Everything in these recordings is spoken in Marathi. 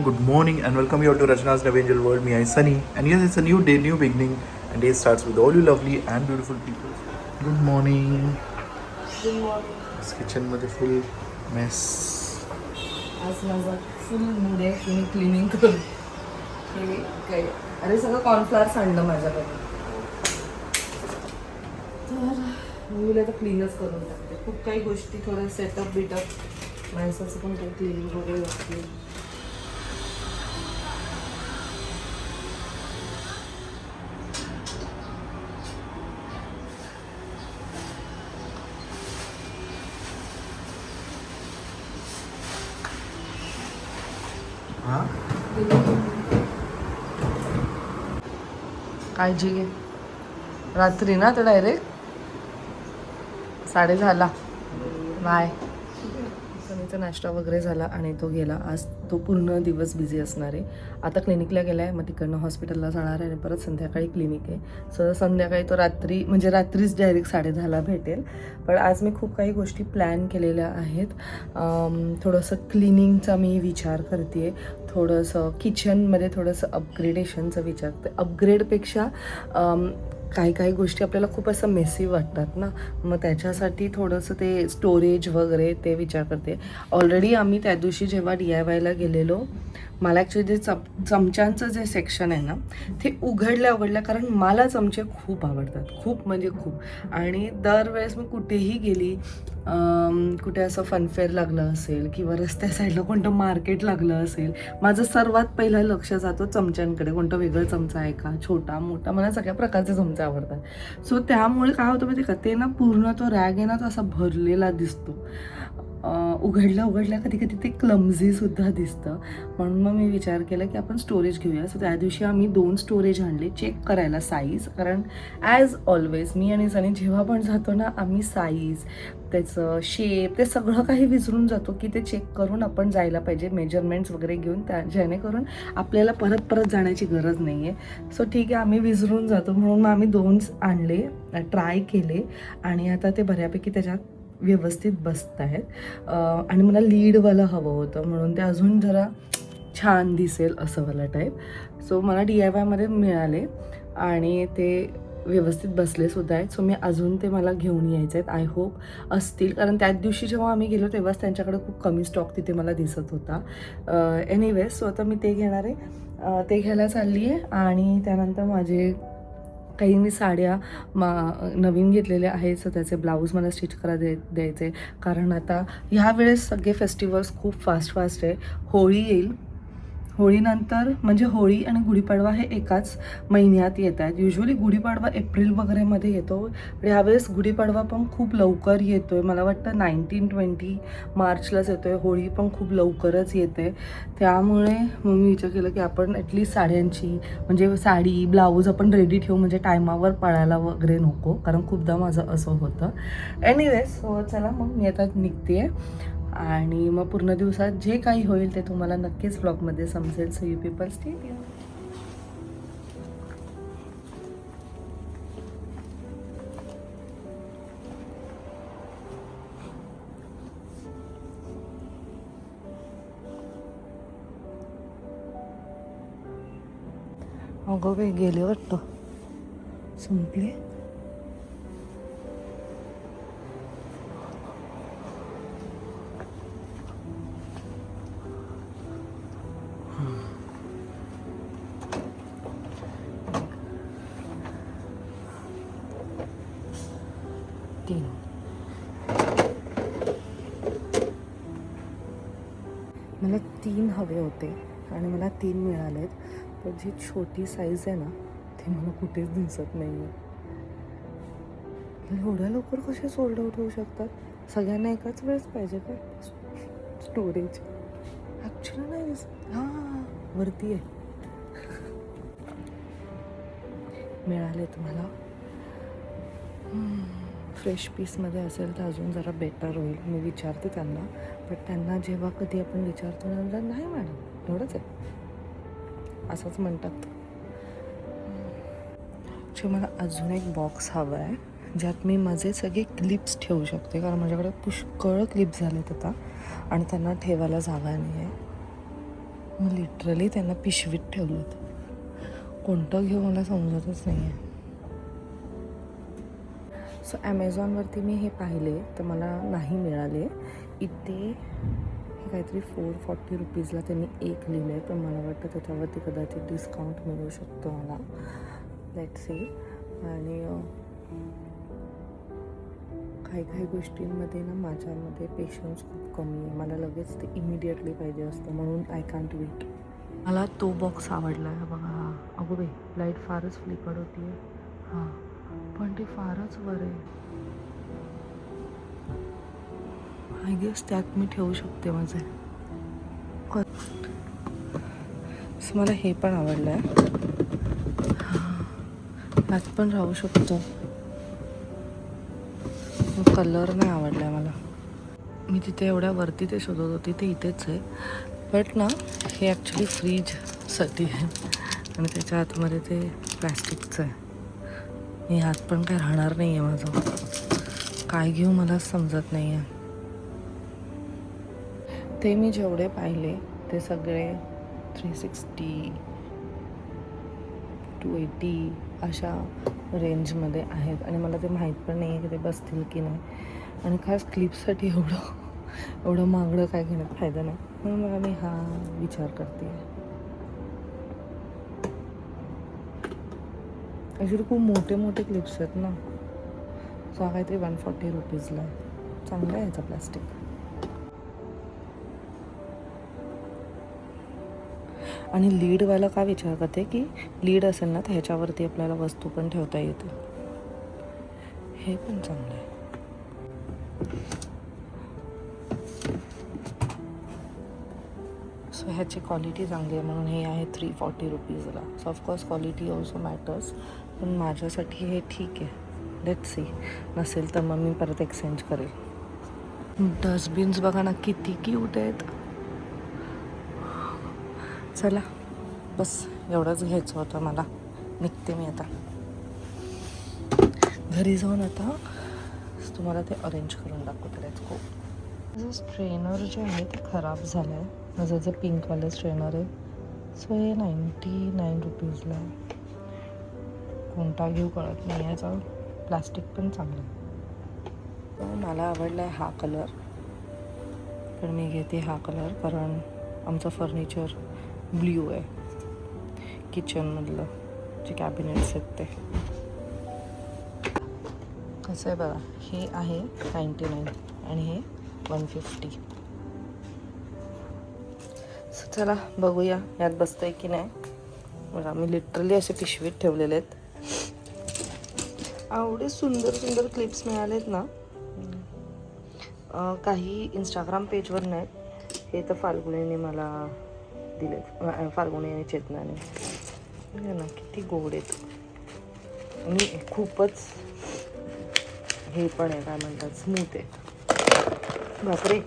everyone, good morning and welcome you all to Rajna's Love Angel World. Me, I Sunny, and yes, it's a new day, new beginning, and day starts with all you lovely and beautiful people. Good morning. Good morning. This kitchen मध्ये full mess. आज माझा फुल मूड आहे की मी क्लिनिंग करू. हे काय अरे सगळं कॉर्नफ्लॉवर सांडलं माझ्याकडे, तर मी आता क्लीनच करून टाकते. खूप काही गोष्टी थोडं सेटअप बिटअप माणसाचं पण काही क्लिनिंग वगैरे लागते. हाँ? काळजी घे. रात्री ना तर डायरेक्ट 10:30. बाय. सनीचा नाश्ता वगैरे झाला आणि तो गेला. आज तो पूर्ण दिवस बिझी असणार आहे. आता क्लिनिकला गेला आहे, मग तिकडनं हॉस्पिटलला जाणार आहे आणि परत संध्याकाळी क्लिनिक आहे. सो संध्याकाळी तो रात्रीच डायरेक्ट 10:30 भेटेल. पण आज मी खूप काही गोष्टी प्लॅन केलेल्या आहेत. थोडंसं क्लिनिंगचा मी विचार करते आहे. थोडंसं किचनमध्ये थोडंसं अपग्रेडेशनचा विचार करते. अपग्रेडपेक्षा काही गोष्टी आपल्याला खूप असं मेसी वाटतात ना, मग त्याच्यासाठी थोडंसं ते स्टोरेज वगैरे ते विचार करते. ऑलरेडी आम्ही त्या दिवशी जेव्हा DIYला गेलेलो, मला ॲक्च्युली जे चमच्यांचं जे सेक्शन आहे ना ते उघडल्या कारण मला चमचे खूप आवडतात, खूप म्हणजे खूप. आणि दरवेळेस मी कुठेही गेली, कुठे असं फनफेअर लागलं असेल किंवा रस्त्या साईडला कोणतं मार्केट लागलं असेल, माझं सर्वात पहिलं लक्ष जातो चमच्यांकडे. कोणतं वेगळं चमचा आहे का, छोटा मोठा, मला सगळ्या प्रकारचे चमचे आवडतात. सो त्यामुळे काय होतं माहिती का, ते ना पूर्ण तो रॅग आहे ना तो असा भरलेला दिसतो. उघडल्या कधी ते क्लमझीसुद्धा दिसतं. म्हणून मग मी विचार केला की आपण स्टोरेज घेऊया. सो त्या दिवशी आम्ही 2 स्टोरेज आणले चेक करायला साईज. कारण ॲज ऑलवेज मी आणि सनी जेव्हा पण जातो ना, आम्ही साईज, त्याचं शेप, ते सगळं काही विसरून जातो की ते चेक करून आपण जायला पाहिजे, मेजरमेंट्स वगैरे घेऊन, जेणेकरून आपल्याला परत जाण्याची गरज नाही आहे. सो ठीक आहे, आम्ही विसरून जातो म्हणून मग आम्ही 2 आणले, ट्राय केले आणि आता ते बऱ्यापैकी त्याच्यात व्यवस्थित बसत आहेत. आणि मला लीडवालं हवं होतं म्हणून ते अजून जरा छान दिसेल असं वाला टाईप. सो मला DIYमध्ये मिळाले आणि ते व्यवस्थित बसले सुद्धा आहेत. सो मी अजून ते मला घेऊन यायचे आहेत. आय होप असतील, कारण त्याच दिवशी जेव्हा आम्ही गेलो तेव्हाच त्यांच्याकडे खूप कमी स्टॉक तिथे मला दिसत होता. एनिवेज, सो आता मी ते घेणार आहे, ते घ्यायला चालली आहे. आणि त्यानंतर माझे काही मी साड्या नवीन घेतलेल्या आहेत, सो त्याचे ब्लाऊज मला स्टिच द्यायचे. कारण आता ह्या वेळेस सगळे फेस्टिवल्स खूप फास्ट आहे. होळी येईल, होळीनंतर म्हणजे होळी आणि गुढीपाडवा हे एकाच महिन्यात येत आहेत. युजली गुढीपाडवा एप्रिल वगैरेमध्ये येतो, पण ह्यावेळेस गुढीपाडवा पण खूप लवकर येतो आहे. मला वाटतं 19-20 मार्चलाच येतो आहे. होळी पण खूप लवकरच येते. त्यामुळे मग मी विचार केला की आपण ॲटलीस्ट साड्यांची, म्हणजे साडी ब्लाऊज आपण रेडी ठेवू, म्हणजे टायमावर पळायला वगैरे नको, कारण खूपदा माझं असं होतं. एनिवेज, चला मग मी आता निघते आहे आणि मग पूर्ण दिवसात जे काही होईल ते तुम्हाला नक्कीच व्लॉगमध्ये समजेल. So you people stay here. अगं बाई, गेले वाटतं, संपले. मला 3 हवे होते आणि मला 3 मिळालेत. पण जी छोटी साईज आहे ना ती मला कुठेच दिसत नाही आहे. एवढ्या लवकर कसे सोल्ड आउट होऊ शकतात? सगळ्यांना एकाच वेळेस पाहिजे का स्टोरेज? ॲक्च्युली नाही दिसत. हां, वरती आहे. मिळाले तुम्हाला. फ्रेश पीसमध्ये असेल तर अजून जरा बेटर होईल. मी विचारते त्यांना, बट त्यांना जेव्हा कधी आपण विचारतो ना, नाही मॅडम एवढंच आहे असंच म्हणतात. मला अजून एक बॉक्स हवा आहे ज्यात मी माझे सगळे क्लिप्स ठेवू शकते, कारण माझ्याकडे पुष्कळ क्लिप्स झालेत आता आणि त्यांना ठेवायला जागा नाही आहे. मी लिटरली त्यांना पिशवीत ठेवलं. कोणतं घेऊ मला समजतच नाही आहे. सो ॲमेझॉनवरती मी हे पाहिले तर मला नाही मिळाले. इथे हे काहीतरी 440 रुपीजला त्यांनी एक लिहिलं आहे, पण मला वाटतं त्याच्यावरती कदाचित डिस्काउंट मिळू शकतो मला. Let see. आणि काही गोष्टींमध्ये ना माझ्यामध्ये पेशन्स खूप कमी आहे. मला लगेच ते इमिडिएटली पाहिजे असतं, म्हणून आय कांट वेट. मला तो बॉक्स आवडला आहे बघा. हा अगो बाई, लाईट फारच फ्लिकड होती आहे. हां, पण ते फारच वर आहे. आय गेस त्यात मी ठेवू शकते माझे. असं मला हे पण आवडलं आहे. ह्यात पण राहू शकतो. कलर नाही आवडला आहे मला. मी तिथे एवढ्या वरती ते शोधत होती, ते इथेच आहे. बट ना हे ॲक्च्युली फ्रीजसाठी आहे आणि त्याच्या आतमध्ये ते प्लॅस्टिकचं आहे. मी हात पण काय राहणार नाही आहे माझं. काय घेऊ मला समजत नाही आहे. ते मी जेवढे पाहिले ते सगळे 360, 280 अशा रेंजमध्ये आहेत आणि मला ते माहीत पण नाही आहे की ते बसतील की नाही. आणि खास क्लिपसाठी एवढं महागडं काय घेण्यात फायदा नाही, म्हणून मला मी हा विचार करते. ॲक्च्युली खूप मोठे मोठे क्लिप्स आहेत ना. सो हा काहीतरी 140 रुपीजला. चांगला आहे याचा प्लॅस्टिक. आणि लीडवाला का विचार करते की लीड असेल ना तर ह्याच्यावरती आपल्याला वस्तू पण ठेवता येते. हे पण चांगलं आहे. सो ह्याची क्वालिटी चांगली आहे म्हणून हे आहे 340 रुपीजला. So of course quality also matters, पण माझ्यासाठी हे ठीक आहे. Let see. नसेल तर मग मी परत एक्सचेंज करेल. डस्टबिन्स बघा ना किती क्यूट आहेत. चला बस एवढंच घ्यायचं होतं मला. निघते मी आता. घरी जाऊन आता तुम्हाला ते अरेंज करून दाखवते. Let's go. माझं स्ट्रेनर जे आहे ते खराब झालं आहे. माझं जे पिंकवालं स्ट्रेनर आहे. सो हे 99 रुपीजला आहे. कोणता घेऊ कळत नाही. याचं प्लास्टिक पण चांगलं आहे. मला आवडला आहे हा कलर, पण मी घेते हा कलर कारण आमचं फर्निचर ब्ल्यू आहे. किचनमधलं जे कॅबिनेट्स आहेत ते. कसं आहे बघा, हे आहे 99 आणि हे 150. सो चला बघूया यात बसतंय की नाही. बघा मी लिटरली असे पिशवीत ठेवलेले आहेत. एवढे सुंदर सुंदर क्लिप्स मिळालेत ना. काही इंस्टाग्राम पेजवर नाहीत. हे तर फाल्गुनीने मला दिलेत. फाल्गुनी आणि चेतनाने. ना किती गोड आहेत. आणि खूपच हे पण आहे, काय म्हणतात, स्मूथ आहे. बापरे,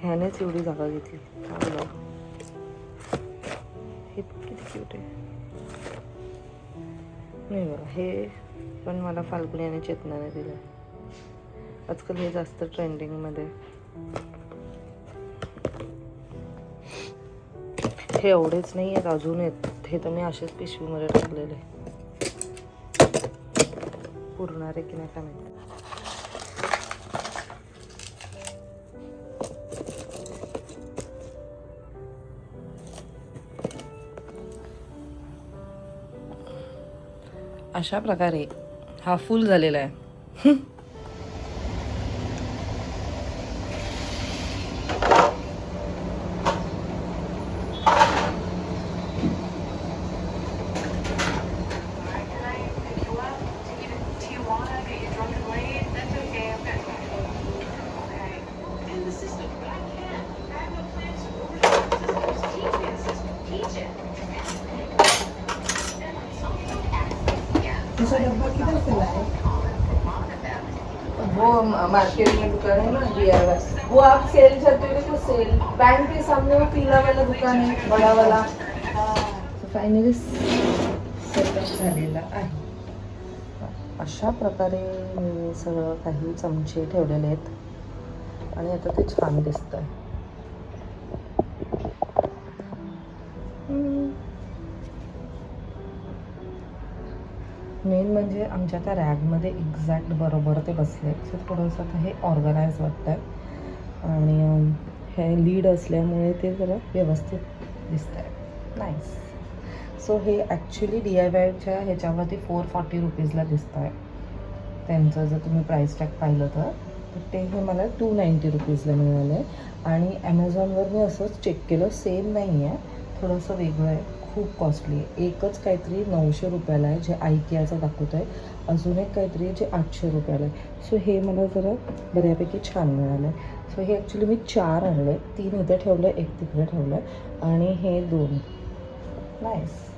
ह्यानेच एवढी जागा घेतली. हे किती क्यूट आहे. नाही बघा, हे पण मला फाल्गुनी आणि चेतनाने दिलं. आजकाल हे जास्त ट्रेंडिंगमध्ये. हे एवढेच नाही आहेत, अजून आहेत. हे तर मी असेच पिशवीमध्ये टाकलेले. पुरणार आहे की नाही काय माहिती. अशा प्रकारे हा फुल झालेला आहे. वो मार्केट में दुकान है ना DIY, वो आप सेल जाते हो तो सेल बैंक के सामने वो पीला वाला दुकान है, बड़ा वाला. फायनली सेटअप झालेला आहे. अशा प्रकारे मी सगळं काही चमचे ठेवलेले आहेत आणि आता ते छान दिसत आहे. मेन म्हणजे आमच्या त्या रॅगमध्ये एक्झॅक्ट बरोबर ते बसले, सो थोडंसं आता हे ऑर्गनाईज वाटतं आहे आणि हे लीड असल्यामुळे ते जरा व्यवस्थित दिसत आहे. नाईस. सो हे ॲक्च्युली DIYच्या ह्याच्यावरती 440 रुपीजला दिसतं आहे. त्यांचं जर तुम्ही प्राईस टॅग पाहिलं तर ते हे मला 290 रुपीजला मिळालं आहे. आणि ॲमेझॉनवर मी असंच चेक केलं, सेम नाही आहे, थोडंसं वेगळं आहे, खूप कॉस्टली आहे. एकच काहीतरी 900 रुपयाला आहे जे IKEAचं दाखवतं आहे, अजून एक काहीतरी जे 800 रुपयाला आहे. सो हे मला जरा बऱ्यापैकी छान मिळालं आहे. सो हे ॲक्च्युली मी 4 आणले, 3 इथे ठेवलं, एक तिकडे ठेवलं आणि हे 2. नाईस.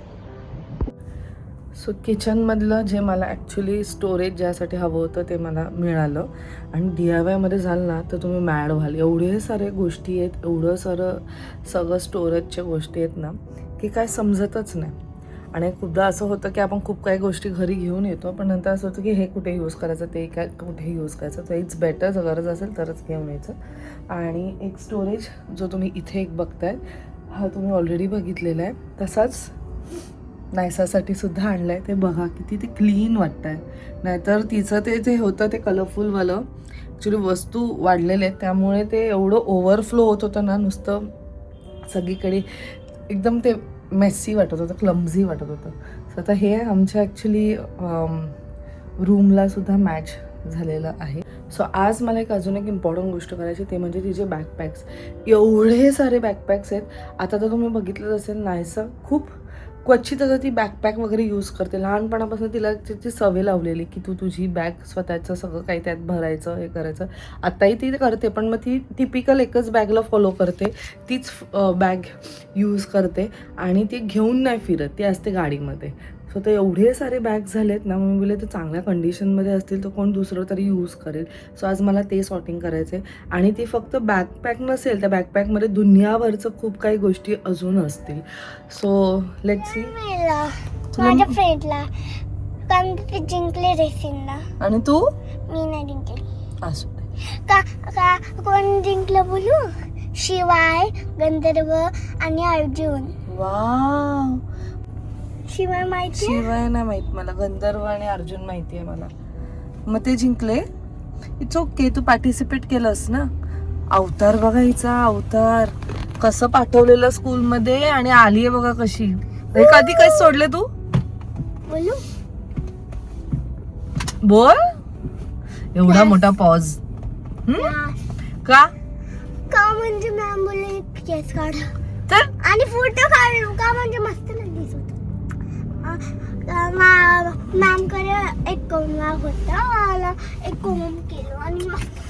सो किचनमधलं जे मला ॲक्च्युली स्टोरेज ज्यासाठी हवं होतं ते मला मिळालं. आणि DIYमध्ये जाल ना तर तुम्ही मॅड व्हाल, एवढे सारे गोष्टी आहेत, एवढं सगळं स्टोरेजच्या गोष्टी आहेत ना की काय समजतच नाही. आणि खूपदा असं होतं की आपण खूप काही गोष्टी घरी घेऊन येतो, पण नंतर असं होतं की हे कुठे यूज करायचं, ते काय कुठे यूज करायचं. तर इट्स बेटर, जर गरज असेल तरच घेऊन यायचं. आणि एक स्टोरेज जो तुम्ही इथे एक बघताय हा तुम्ही ऑलरेडी बघितलेला आहे, तसाच नायसासाठी सुद्धा आणलं आहे. ते बघा किती ते क्लीन वाटतं आहे. नाहीतर तिचं ते जे होतं ते कलरफुलवालं ॲक्च्युली वस्तू वाढलेले आहेत त्यामुळे ते एवढं ओव्हरफ्लो होत होतं ना, नुसतं सगळीकडे एकदम ते मेस्सी वाटत होतं, क्लमझी वाटत होतं. सो आता हे आमच्या ॲक्च्युली रूमला सुद्धा मॅच झालेलं आहे. सो आज मला एक अजून एक इम्पॉर्टंट गोष्ट करायची, ते म्हणजे तिचे बॅकपॅक्स. एवढे सारे बॅकपॅक्स आहेत. आता तर तुम्ही बघितलंच असेल, नायसा खूप क्वचित आता ती बॅकपॅक वगैरे यूज करते. लहानपणापासून तिला त्याची सवय लावलेली की तू तुझी बॅग स्वतःचं सगळं काही त्यात भरायचं, हे करायचं. आत्ताही ती करते, पण मग ती टिपिकल एकच बॅगला फॉलो करते, तीच बॅग यूज करते आणि ती घेऊन नाही फिरत, ती असते गाडीमध्ये. सो ते एवढे सारे बॅग झालेत ना, मी बोलले ते चांगल्या कंडिशनमध्ये असतील तर कोण दुसरं तरी यूज करेल. सो आज मला ते सॉर्टिंग करायचं आहे. आणि ती फक्त बॅकपॅक नसेल, त्या बॅकपॅकमध्ये दुनियाभरचं खूप काही गोष्टी अजून असतील. So let's see. माझ्या फ्रेंडला कारण ते जिंकले रेसिंगला. आणि तू? मी नाही जिंकली. असू का का कोण जिंकलं बोलू? शिवाय, गंधर्व आणि अर्जुन. वाव. शिवाय माहिती? शिवाय नाही माहित मला, गंधर्व आणि अर्जुन माहिती आहे मला. मग ते जिंकले. इट्स ओके, तू पार्टिसिपेट केलंस ना. अवतार बघा हिचा, अवतार कसं पाठवलेलं स्कूलमध्ये आणि आली आहे बघा कशी. हे कधी काय सोडले तू? बोलू? बोल. एवढा मोठा पॉज का? का म्हणजे मॅम बोलले केस काढ तर आणि फोटो काढ का म्हणजे मस्त नाही दिसत. मॅम कडे एक कोंबड होता, मला एक कोंब केलं आणि मस्त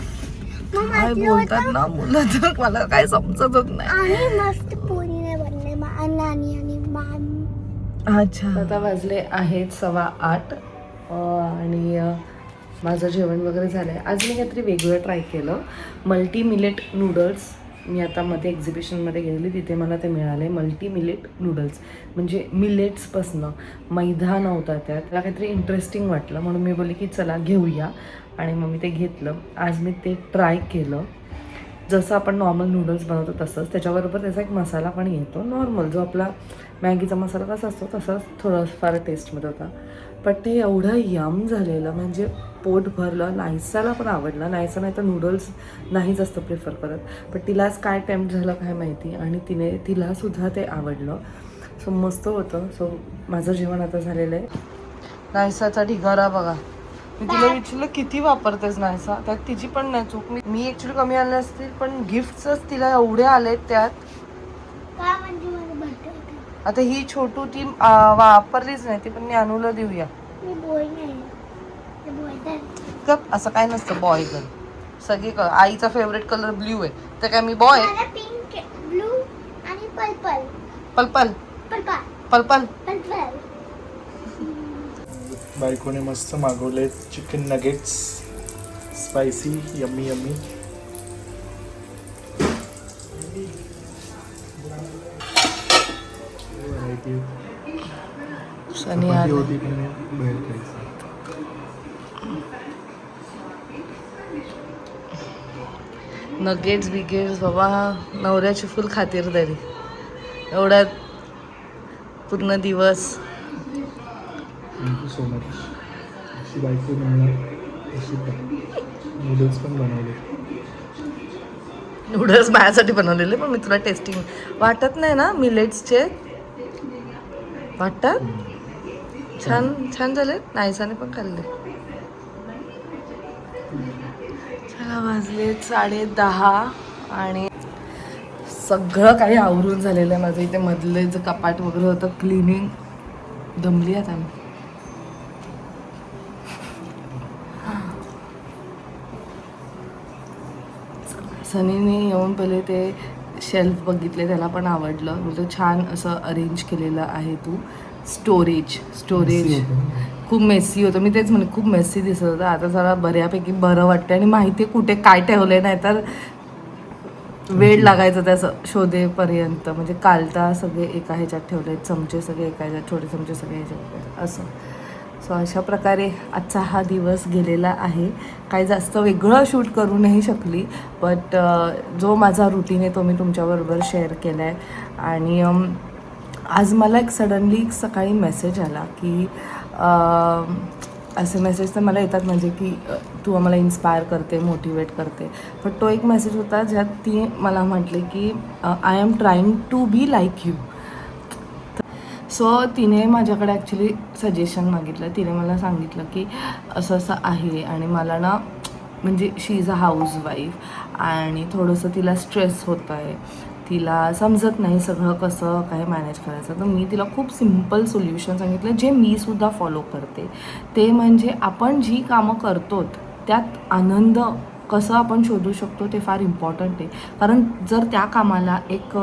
काय बोलतात ना मुलं, तर मला काय समजतच नाही. आणि मस्त पोरीने बनले नानी आणि मॅम. अच्छा. आता वाजले आहेत 8:15 आणि माझं जेवण वगैरे झालं आहे. आज मी काहीतरी वेगळं ट्राय केलं, मल्टी मिलेट नूडल्स. मी आता मध्ये एक्झिबिशनमध्ये गेलेली, तिथे मला ते मिळाले. मल्टी मिलेट नूडल्स म्हणजे मिलेट्सपासनं, मैदा नव्हता त्यात. मला काहीतरी इंटरेस्टिंग वाटलं म्हणून मी बोलले की चला घेऊया, आणि मग मी ते घेतलं. आज मी ते ट्राय केलं. जसं आपण नॉर्मल नूडल्स बनवतो तसंच, त्याच्याबरोबर त्याचा एक मसाला पण येतो नॉर्मल, जो आपला मॅगीचा मसाला कसा असतो तसाच थोडाफार टेस्टमध्ये होता. पण ते एवढं यम झालेलं, म्हणजे पोट भरलं. नायसाला पण आवडलं. नायसा नाही तर नूडल्स नाही जास्त प्रिफर करत, पण तिलाच काय टेम्प्ट झालं काय माहिती, आणि तिलासुद्धा ते आवडलं. सो मस्त होतं. सो माझं जेवण आता झालेलं आहे. नायसाचा ढिगारा बघा. मी तिला विचारलं किती वापरतेस नायसा, त्यात तिची पण नाही चूक. मी ॲक्च्युली कमी आणले असतील, पण गिफ्ट्सच तिला एवढे आलेत त्यात. का म्हणजे मला भरतं. आता ही छोटू ती वापरलीच नाही ती, पण मी अनुला देऊया. मी बॉय नाही, ते बॉय तर कप असं काय नसतं बॉय गर्ल. सगळी आईचा फेवरेट कलर ब्ल्यू आहे, तर काय मी बॉय? मला पिंक, ब्लू आणि purple. Purple purple purple. Purple. बायकोने मस्त मागवले chicken nuggets, spicy, yummy yummy. Shani आले. होती पण बाहेर खायचं. नगेट्स बिगेट्स बाबा, नवऱ्याची फुल खातिरदारी. एवढ्यात पूर्ण दिवस. Thank you so much. अशी बायको मिळणार अशी नूडल्स पण बनवले. नूडल्स माझ्यासाठी बनवलेले पण मी तुला टेस्टिंग वाटत नाही ना मिलेट्सचे वाटतात छान छान झाले. नायसाने पण खाल्ले. चला वाजले 10:30 आणि सगळं काही आवरून झालेलं आहे माझं. इथे मधले जे कपाट वगैरे होतं क्लिनिंग. दमली आता मी. सनीने येऊन पहिले ते शेल्फ बघितले, त्याला पण आवडलं. म्हणजे छान असं अरेंज केलेलं आहे तू. स्टोरेज खूप मेसी होतं. मी तेच म्हणले खूप मेसी दिसत होतं. आता जरा बऱ्यापैकी बरं वाटतं आणि माहिती आहे कुठे काय ठेवले, नाही तर वेळ लागायचं त्याचं शोधेपर्यंत. म्हणजे कालता सगळे एका ह्याच्यात ठेवले, चमचे सगळे एका ह्याच्यात, छोटे चमचे सगळे ह्याच्यात असं. सो अशा प्रकारे आजचा हा दिवस गेलेला आहे. काही जास्त वेगळं शूट करू नाही शकली, बट जो माझा रुटीन आहे तो मी तुमच्याबरोबर शेअर केला आहे. आणि आज मला एक सडनली सकाळी मेसेज आला की असे मेसेज तर मला येतात म्हणजे की तू आम्हाला इन्स्पायर करते, मोटिवेट करते. पण तो एक मेसेज होता ज्यात ती मला म्हटले की I am trying to be like you. So तिने माझ्याकडे ॲक्च्युली सजेशन मागितलं. तिने मला सांगितलं की असं असं आहे आणि मला ना म्हणजे शी इज अ हाऊसवाईफ आणि थोडंसं तिला स्ट्रेस होत आहे. तिला समजत नाही सगळं कसं काय मॅनेज करायचं. तर मी तिला खूप सिम्पल सोल्युशन सांगितलं जे मी सुद्धा फॉलो करते. ते म्हणजे आपण जी कामं करतो त्यात आनंद कसं आपण शोधू शकतो ते फार इम्पॉर्टंट आहे. कारण जर त्या कामाला एक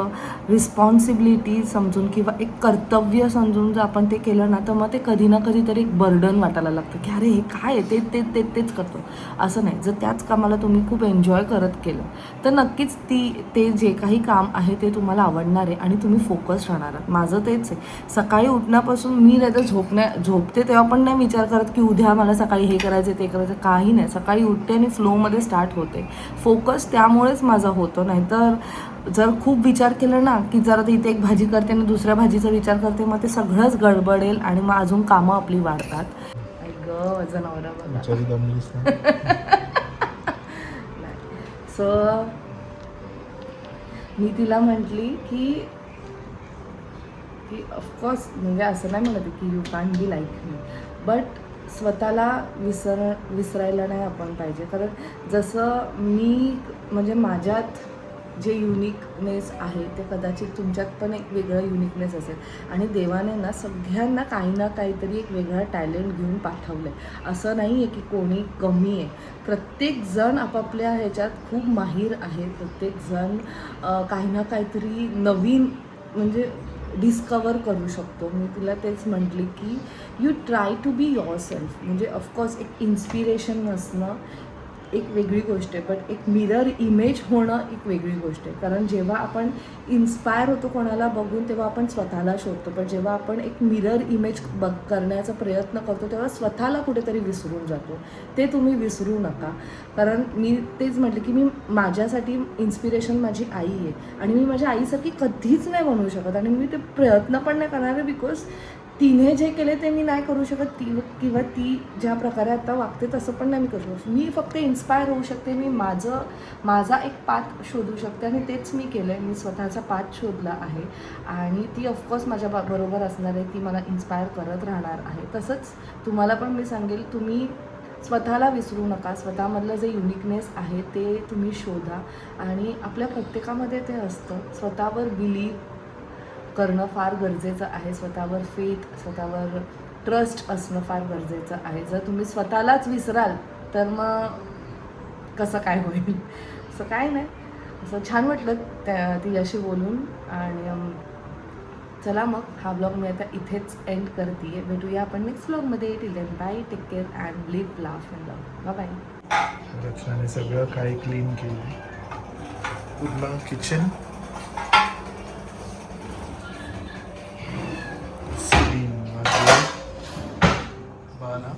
रिस्पॉन्सिबिलिटी समजून किंवा एक कर्तव्य समजून जर आपण ते केलं ना तर मग ते कधी ना कधीतरी एक बर्डन वाटायला लागतं की अरे हे काय आहे तेच करतो. असं नाही. जर त्याच कामाला तुम्ही खूप एन्जॉय करत केलं तर नक्कीच ते जे काही काम आहे ते तुम्हाला आवडणार आहे आणि तुम्ही फोकस राहणार आहात. माझं तेच आहे. सकाळी उठण्यापासून मी नाही तर झोपते तेव्हा पण नाही विचार करत की उद्या मला सकाळी हे करायचं ते करायचं. काही नाही. सकाळी उठते आणि फ्लोमध्ये स्टार्ट होते. फोकस त्यामुळेच माझा होतो. नाहीतर जर खूप विचार केला ना की जरा इथे एक भाजी करते आणि दुसऱ्या भाजीचा विचार करते मग ते सगळंच गडबडेल आणि मग अजून कामं आपली वाढतात. जनावरा सो मी तिला म्हटली की ऑफकोर्स म्हणजे असं नाही म्हणत की you can be like me, but स्वतःला विसरायला नाही आपण पाहिजे. कारण जसं मी म्हणजे माझ्यात जे युनिकनेस आहे ते कदाचित तुमच्यात पण एक वेगळं युनिकनेस असेल. आणि देवाने ना सगळ्यांना काही ना काहीतरी एक वेगळा टॅलेंट घेऊन पाठवलं आहे. असं नाही आहे की कोणी कमी आहे. प्रत्येकजण आपापल्या ह्याच्यात खूप माहीर आहे. प्रत्येकजण काही ना काहीतरी नवीन म्हणजे डिस्कवर करू शकतो. मी तिला तेच म्हटली की you try to be yourself. म्हणजे ऑफकोर्स एक इन्स्पिरेशन नसणं एक वेगळी गोष्ट आहे, बट एक मिरर इमेज होणं एक वेगळी गोष्ट आहे. कारण जेव्हा आपण इन्स्पायर होतो कोणाला बघून तेव्हा आपण स्वतःला शोधतो, पण जेव्हा आपण एक मिरर इमेज करण्याचा प्रयत्न करतो तेव्हा स्वतःला कुठेतरी विसरून जातो. ते तुम्ही विसरू नका. कारण मी तेच म्हटलं की मी माझ्यासाठी इन्स्पिरेशन माझी आई आहे आणि मी माझ्या आईसारखी कधीच नाही बनवू शकत आणि मी ते प्रयत्न पण नाही करणार आहे. बिकॉज तिने जे केले ते मी नाही करू शकत. किंवा ती ज्या प्रकारे आता वागते तसं पण नाही मी करू शकत. मी फक्त इन्स्पायर होऊ शकते. मी माझा एक पाथ शोधू शकते आणि तेच मी केलं आहे. मी स्वतःचा पाथ शोधला आहे आणि ती ऑफकोर्स माझ्या बरोबर असणार आहे. ती मला इन्स्पायर करत राहणार आहे. तसंच तुम्हाला पण मी सांगेल तुम्ही स्वतःला विसरू नका. स्वतःमधलं जे युनिकनेस आहे ते तुम्ही शोधा आणि आपल्या प्रत्येकामध्ये ते असतं. स्वतःवर बिलीव करणं फार गरजेचं आहे. स्वतःवर फेथ, स्वतःवर ट्रस्ट असणं फार गरजेचं आहे. जर तुम्ही स्वतःलाच विसराल तर मग कसं काय होईल. असं काय नाही. असं छान वाटलं तिच्याशी बोलून. आणि चला मग हा ब्लॉग मी आता इथेच एंड करते. भेटूया आपण नेक्स्ट ब्लॉगमध्ये. Till then bye, take care and live, laugh and love. Bye bye. रचनाने सगळं काही क्लीन केलं. पूर्ण किचन बाना